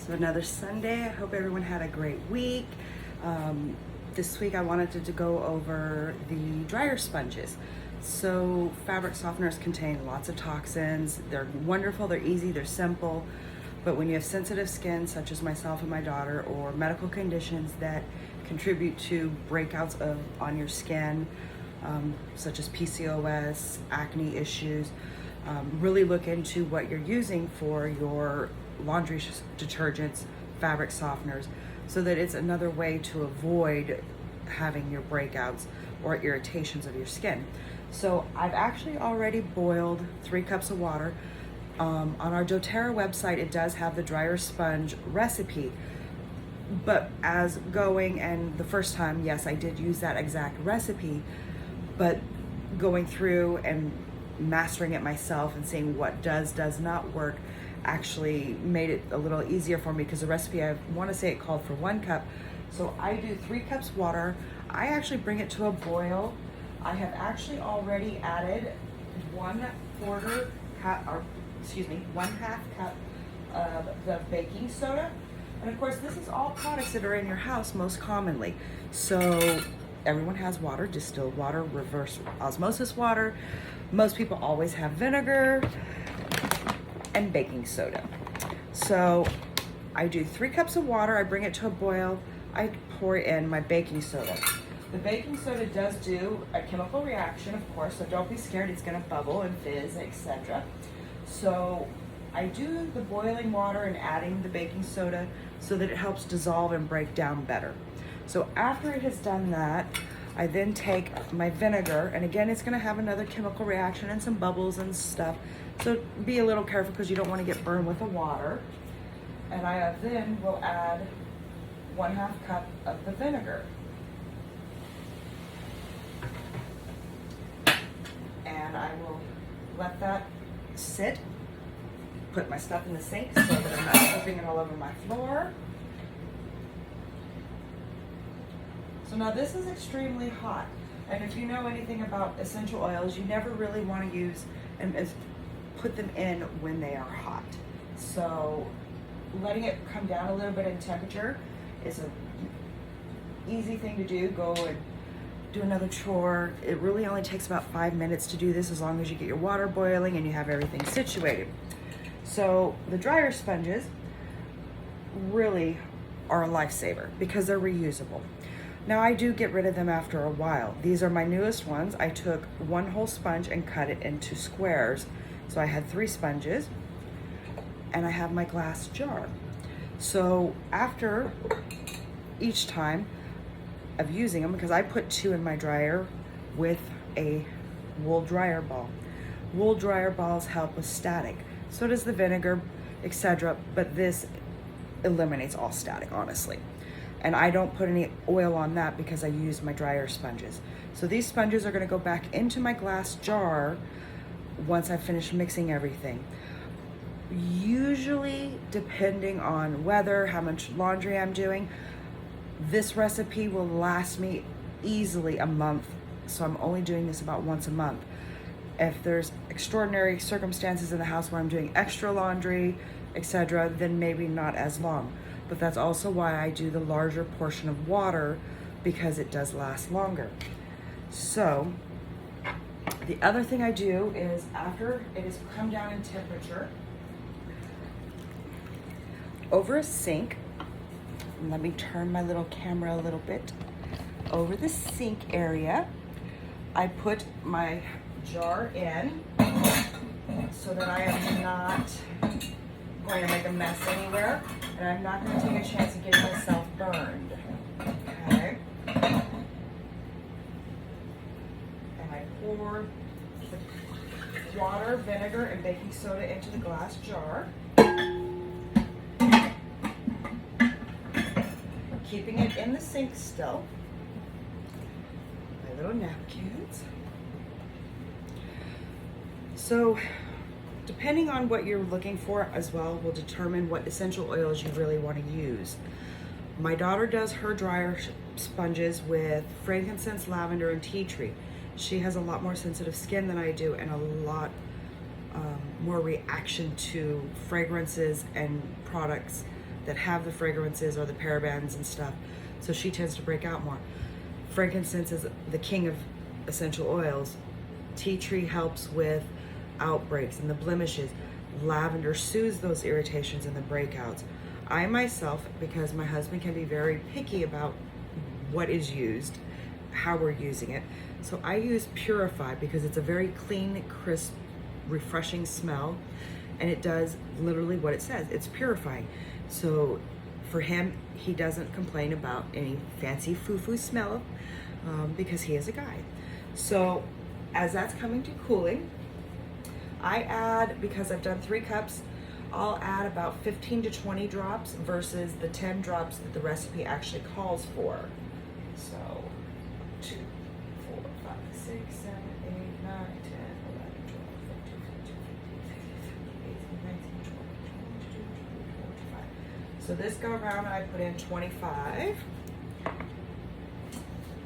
So another Sunday. I hope everyone had a great week. This week I wanted to go over the dryer sponges. So fabric softeners contain lots of toxins. They're wonderful, they're easy, they're simple. But when you have sensitive skin, such as myself and my daughter, or medical conditions that contribute to breakouts on your skin, such as PCOS, acne issues, really look into what you're using for your laundry detergents, fabric softeners, so that it's another way to avoid having your breakouts or irritations of your skin. So I've actually already boiled 3 cups of water. On our doTERRA website, it does have the dryer sponge recipe, but as going and the first time, yes, I did use that exact recipe, but going through and mastering it myself and seeing what does not work actually made it a little easier for me, because the recipe, I want to say it called for 1 cup. So I do 3 cups water. I actually bring it to a boil. I have actually already added 1/4 cup, or excuse me, 1/2 cup of the baking soda. And of course, this is all products that are in your house most commonly. So everyone has water, distilled water, reverse osmosis water. Most people always have vinegar and baking soda. So I do 3 cups of water, I bring it to a boil, I pour in my baking soda. The baking soda does do a chemical reaction, of course, so don't be scared, it's gonna bubble and fizz, etc. So I do the boiling water and adding the baking soda so that it helps dissolve and break down better. So after it has done that, I then take my vinegar, and again, it's gonna have another chemical reaction and some bubbles and stuff. So be a little careful because you don't wanna get burned with the water. And I then will add 1/2 cup of the vinegar. And I will let that sit, put my stuff in the sink so that I'm not slipping it all over my floor. So now this is extremely hot, and if you know anything about essential oils, you never really want to use and put them in when they are hot. So letting it come down a little bit in temperature is an easy thing to do. Go and do another chore. It really only takes about 5 minutes to do this, as long as you get your water boiling and you have everything situated. So the dryer sponges really are a lifesaver because they're reusable. Now I do get rid of them after a while. These are my newest ones. I took 1 whole sponge and cut it into squares. So I had 3 sponges, and I have my glass jar. So after each time of using them, because I put 2 in my dryer with a wool dryer ball. Wool dryer balls help with static. So does the vinegar, etc. But this eliminates all static, honestly. And I don't put any oil on that because I use my dryer sponges. So these sponges are gonna go back into my glass jar once I finish mixing everything. Usually, depending on weather, how much laundry I'm doing, this recipe will last me easily a month. So I'm only doing this about once a month. If there's extraordinary circumstances in the house where I'm doing extra laundry, etc., then maybe not as long. But that's also why I do the larger portion of water, because it does last longer. So the other thing I do is, after it has come down in temperature, over a sink, and let me turn my little camera a little bit, over the sink area, I put my jar in so that I am not going to make a mess anywhere, and I'm not going to take a chance of getting myself burned. Okay? And I pour the water, vinegar, and baking soda into the glass jar, keeping it in the sink still. My little napkins. So depending on what you're looking for as well will determine what essential oils you really want to use. My daughter does her dryer sponges with frankincense, lavender, and tea tree. She has a lot more sensitive skin than I do, and a lot more reaction to fragrances and products that have the fragrances or the parabens and stuff. So she tends to break out more. Frankincense is the king of essential oils. Tea tree helps with outbreaks and the blemishes. Lavender soothes those irritations and the breakouts. I myself, because my husband can be very picky about what is used, how we're using it, so I use Purify because it's a very clean, crisp, refreshing smell, and it does literally what it says. It's purifying. So for him, he doesn't complain about any fancy foo-foo smell because he is a guy. So as that's coming to cooling, I add, because I've done 3 cups, I'll add about 15 to 20 drops versus the 10 drops that the recipe actually calls for. So 2, 4, 5, 6, 7, 8, 9, 10, 11, 12, 13, 14, 15, 16, 17, 18, 19, 20, 21, 22, 23, 24, 25. So this go around I put in 25.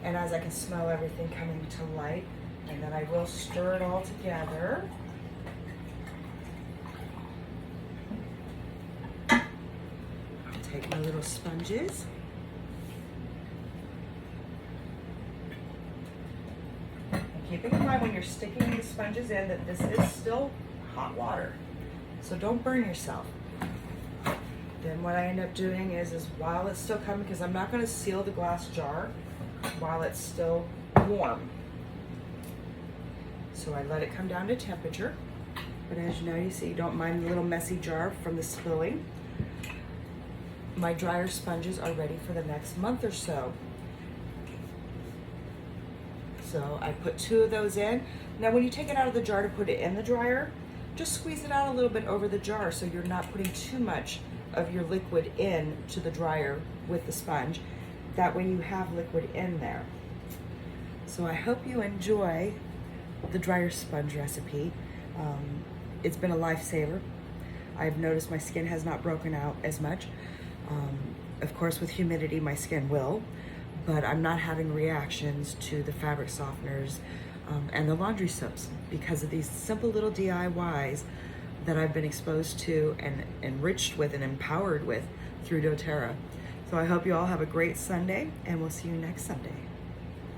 And as I can smell everything coming to light, and then I will stir it all together. Take my little sponges. And keeping in mind when you're sticking the sponges in that this is still hot water. So don't burn yourself. Then what I end up doing is while it's still coming, because I'm not going to seal the glass jar while it's still warm. So I let it come down to temperature. But as you know, you see, you don't mind the little messy jar from the spilling. My dryer sponges are ready for the next month or so. So I put 2 of those in. Now when you take it out of the jar to put it in the dryer, just squeeze it out a little bit over the jar so you're not putting too much of your liquid in to the dryer with the sponge. That way you have liquid in there. So I hope you enjoy the dryer sponge recipe. It's been a lifesaver. I've noticed my skin has not broken out as much. Of course, with humidity, my skin will, but I'm not having reactions to the fabric softeners and the laundry soaps because of these simple little DIYs that I've been exposed to and enriched with and empowered with through doTERRA. So I hope you all have a great Sunday, and we'll see you next Sunday.